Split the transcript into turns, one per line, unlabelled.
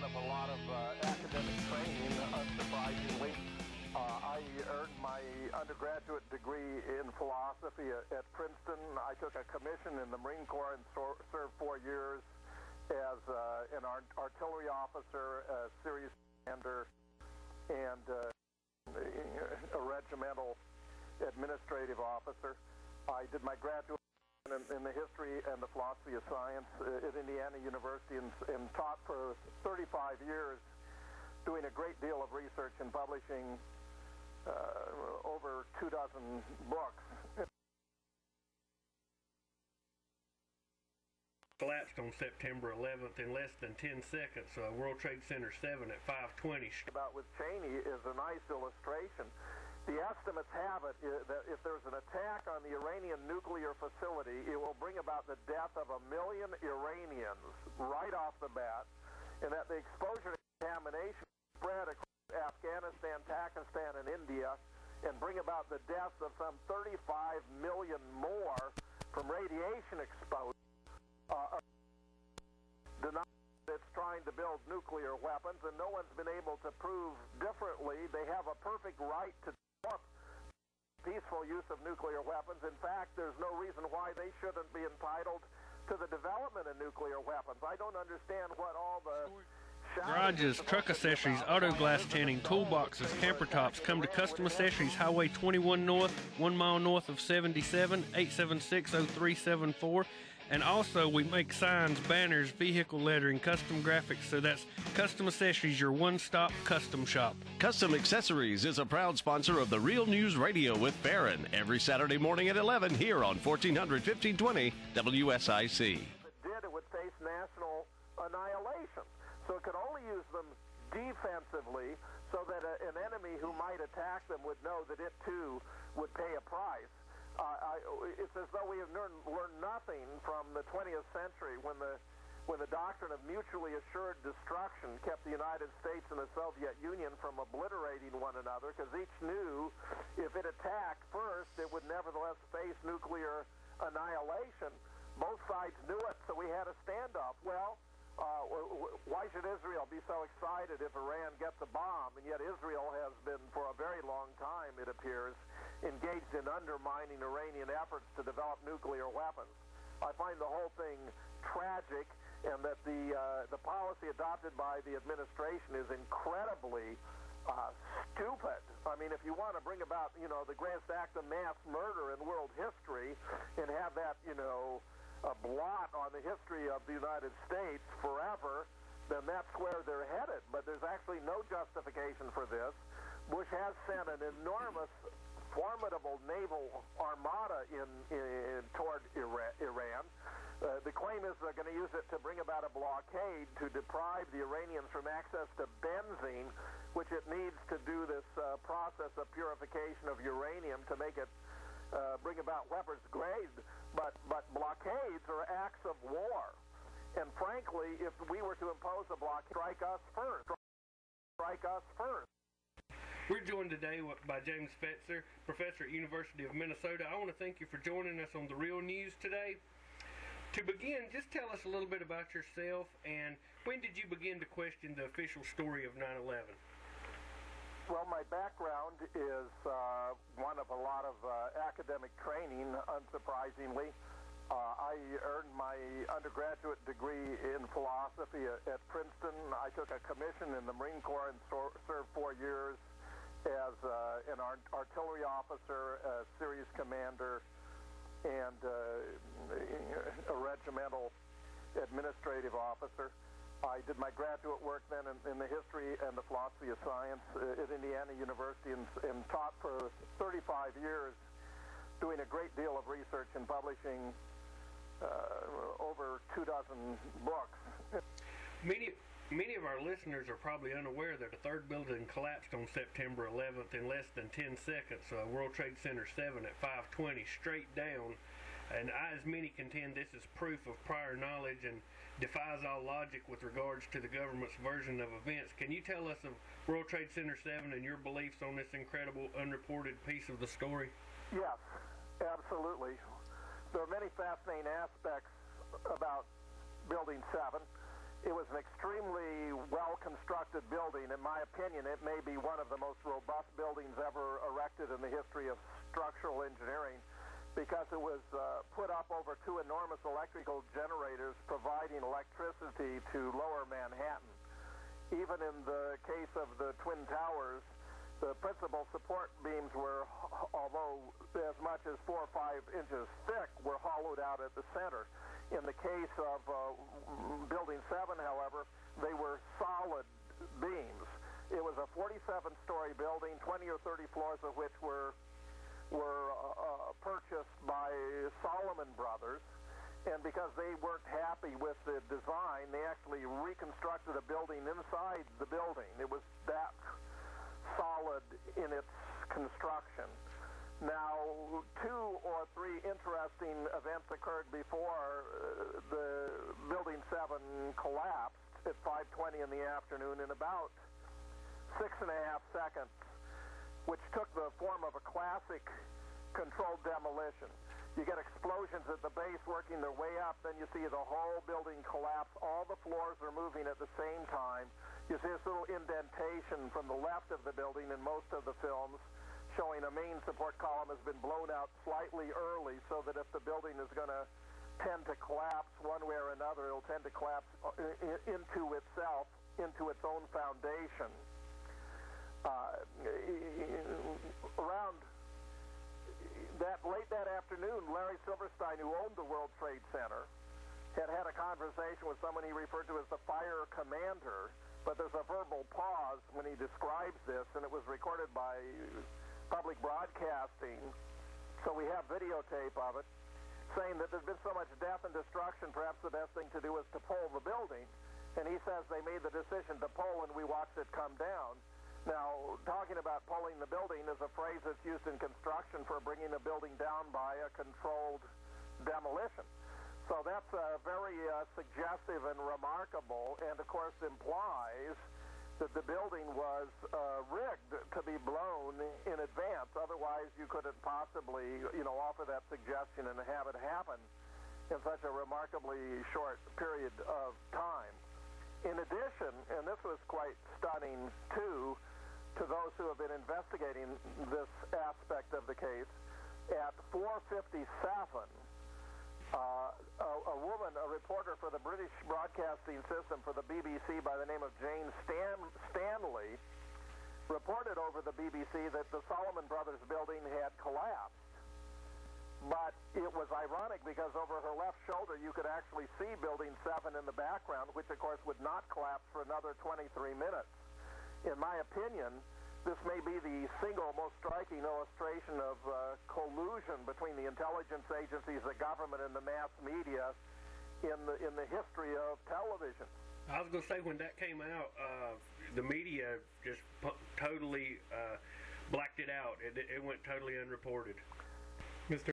of a lot of academic training, unsurprisingly. I earned my undergraduate degree in philosophy at Princeton. I took a commission in the Marine Corps and served 4 years as an artillery officer, a series commander, and a regimental administrative officer. I did my graduate in the history and the philosophy of science at Indiana University and taught for 35 years, doing a great deal of research and publishing over 24 books.
Collapsed on September 11th in less than 10 seconds. World Trade Center 7 at 5:20.
About with Cheney is a nice illustration. The estimates have it that if there's an attack on the Iranian nuclear facility, it will bring about the death of 1 million Iranians right off the bat, and that the exposure to contamination spread across Afghanistan, Pakistan, and India, and bring about the deaths of some 35 million more from radiation exposure. Denies it's trying to build nuclear weapons, and no one's been able to prove differently. They have a perfect right to develop peaceful use of nuclear weapons. In fact, there's no reason why they shouldn't be entitled to the development of nuclear weapons. I don't understand what all the
garages, truck accessories, auto glass tanning, toolboxes, camper tops. Come to Custom Accessories, Highway 21 North, 1 mile north of 77, 876-0374. And also, we make signs, banners, vehicle lettering, custom graphics. So that's Custom Accessories, your one-stop custom shop.
Custom Accessories is a proud sponsor of the Real News Radio with Barron every Saturday morning at 11 here on 1400, 1520 WSIC.
If it did, it would face national annihilation. So it could only use them defensively so that an enemy who might attack them would know that it, too, would pay a price. It's as though we have learned nothing from the 20th century when the doctrine of mutually assured destruction kept the United States and the Soviet Union from obliterating one another, because each knew if it attacked first, it would nevertheless face nuclear annihilation. Both sides knew it, so we had a standoff. Well, why should Israel be so excited if Iran gets a bomb? And yet Israel has been, for a very long time, it appears, engaged in undermining Iranian efforts to develop nuclear weapons. I find the whole thing tragic, and that the policy adopted by the administration is incredibly stupid. I mean, if you want to bring about, the greatest act of mass murder in world history and have that, a blot on the history of the United States forever, then that's where they're headed. But there's actually no justification for this. Bush has sent an enormous, formidable naval armada toward Iran. The claim is they're going to use it to bring about a blockade to deprive the Iranians from access to benzene, which it needs to do this process of purification of uranium to make it bring about weapons grade. But blockades are acts of war. And frankly, if we were to impose a blockade, strike us first. Strike us first.
We're joined today by James Fetzer, professor at University of Minnesota. I want to thank you for joining us on the Real News today. To begin, just tell us a little bit about yourself, and when did you begin to question the official story of 9/11?
Well, my background is one of a lot of academic training, unsurprisingly. I earned my undergraduate degree in philosophy at Princeton. I took a commission in the Marine Corps and served 4 years as an artillery officer, a series commander, and a regimental administrative officer. I did my graduate work then in the history and the philosophy of science at Indiana University and taught for 35 years, doing a great deal of research and publishing over 24 books.
Many of our listeners are probably unaware that a third building collapsed on September 11th in less than 10 seconds. World Trade Center 7 at 5:20, straight down. And as many contend, this is proof of prior knowledge and defies all logic with regards to the government's version of events. Can you tell us of World Trade Center 7 and your beliefs on this incredible unreported piece of the story?
Yes, absolutely. There are many fascinating aspects about Building 7. It was an extremely well-constructed building. In my opinion, it may be one of the most robust buildings ever erected in the history of structural engineering, because it was put up over two enormous electrical generators providing electricity to lower Manhattan. Even in the case of the Twin Towers, the principal support beams were, although as much as 4 or 5 inches thick, were hollowed out at the center. In the case of Building 7, however, they were solid beams. It was a 47-story building, 20 or 30 floors of which were purchased by Solomon Brothers, and because they weren't happy with the design, they actually reconstructed a building inside the building. It was that solid in its construction. Now, 2 or 3 interesting events occurred before the Building 7 collapsed at 5:20 in the afternoon in about 6.5 seconds, which took the form of a classic controlled demolition. You get explosions at the base working their way up, then you see the whole building collapse. All the floors are moving at the same time. You see this little indentation from the left of the building in most of the films, showing a main support column has been blown out slightly early, so that if the building is going to tend to collapse one way or another, it'll tend to collapse into itself, into its own foundation. Around late that afternoon, Larry Silverstein, who owned the World Trade Center, had a conversation with someone he referred to as the fire commander, but there's a verbal pause when he describes this, and it was recorded by public broadcasting, so we have videotape of it, saying that there's been so much death and destruction, perhaps the best thing to do is to pull the building. And he says they made the decision to pull, and we watched it come down. Now, talking about pulling the building is a phrase that's used in construction for bringing a building down by a controlled demolition. So that's very suggestive and remarkable, and of course implies that the building was rigged to be blown in advance. Otherwise, you couldn't possibly, offer that suggestion and have it happen in such a remarkably short period of time. In addition, and this was quite stunning too, to those who have been investigating this aspect of the case, at 4:57, a woman, a reporter for the British Broadcasting System for the BBC by the name of Jane Stanley, reported over the BBC that the Solomon Brothers building had collapsed. But it was ironic because over her left shoulder you could actually see Building 7 in the background, which of course would not collapse for another 23 minutes. In my opinion, this may be the single most striking illustration of collusion between the intelligence agencies, the government, and the mass media in the history of television.
I was going to say, when that came out, the media just totally blacked it out. It went totally unreported. Mr.